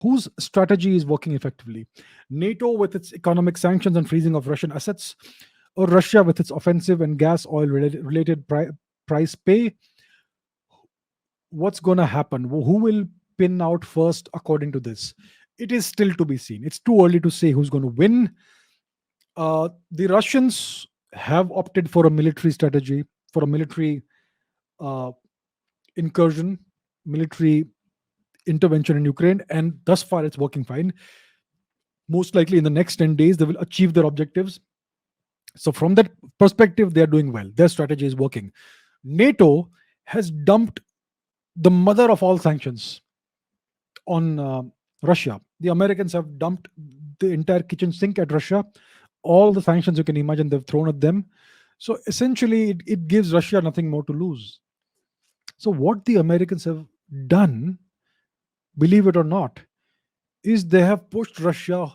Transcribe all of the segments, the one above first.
Whose strategy is working effectively? NATO with its economic sanctions and freezing of Russian assets, or Russia with its offensive and gas oil related price pay? What's going to happen? Who will pin out first according to this? It is still to be seen. It's too early to say who's going to win. The Russians have opted for a military strategy, for a military uh, incursion, military intervention in Ukraine, and thus far it's working fine. Most likely in the next 10 days, they will achieve their objectives. So, from that perspective, they are doing well. Their strategy is working. NATO has dumped the mother of all sanctions on Russia. The Americans have dumped the entire kitchen sink at Russia. All the sanctions you can imagine, they've thrown at them. So essentially, it gives Russia nothing more to lose. So what the Americans have done, believe it or not, is they have pushed Russia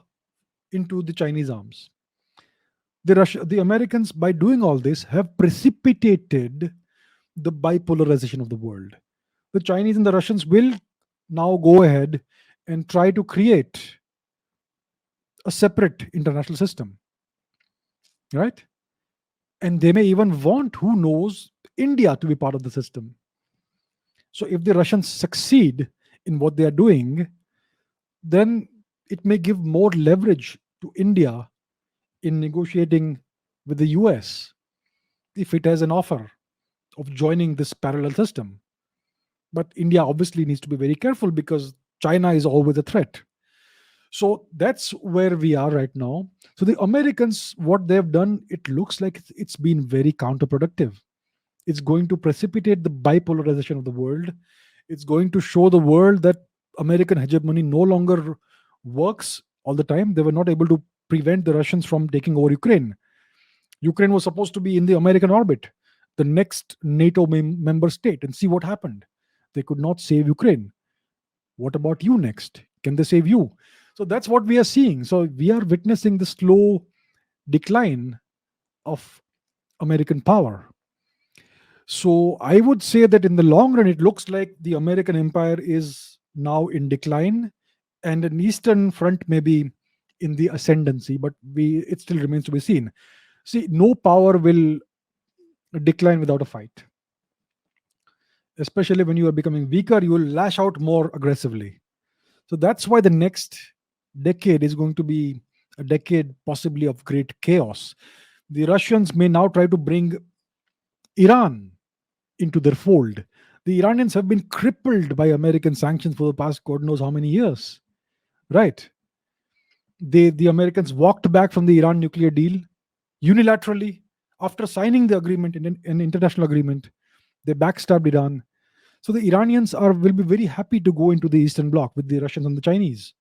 into the Chinese arms. The Americans, by doing all this, have precipitated the bipolarization of the world. The Chinese and the Russians will now go ahead and try to create a separate international system, right? And they may even want, who knows, India to be part of the system. So if the Russians succeed in what they are doing, then it may give more leverage to India in negotiating with the US if it has an offer of joining this parallel system. But India obviously needs to be very careful because China is always a threat. So that's where we are right now. So the Americans, what they've done, it looks like it's been very counterproductive. It's going to precipitate the bipolarization of the world. It's going to show the world that American hegemony no longer works all the time. They were not able to prevent the Russians from taking over Ukraine. Ukraine was supposed to be in the American orbit, the next NATO member state, and see what happened. They could not save Ukraine. What about you next? Can they save you? So that's what we are seeing. So we are witnessing the slow decline of American power. So I would say that in the long run, it looks like the American empire is now in decline, and an Eastern front may be in the ascendancy, but it still remains to be seen. See, no power will decline without a fight. Especially when you are becoming weaker, you will lash out more aggressively. So that's why the next decade is going to be a decade possibly of great chaos. The Russians may now try to bring Iran into their fold. The Iranians have been crippled by American sanctions for the past God knows how many years, right? The Americans walked back from the Iran nuclear deal unilaterally after signing the agreement in an international agreement. They backstabbed Iran. So the Iranians will be very happy to go into the Eastern Bloc with the Russians and the Chinese.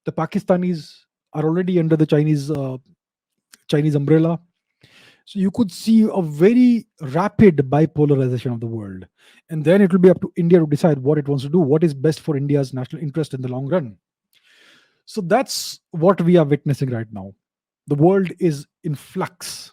The Pakistanis are already under the Chinese umbrella. So you could see a very rapid bipolarization of the world. And then it will be up to India to decide what it wants to do, what is best for India's national interest in the long run. So that's what we are witnessing right now. The world is in flux.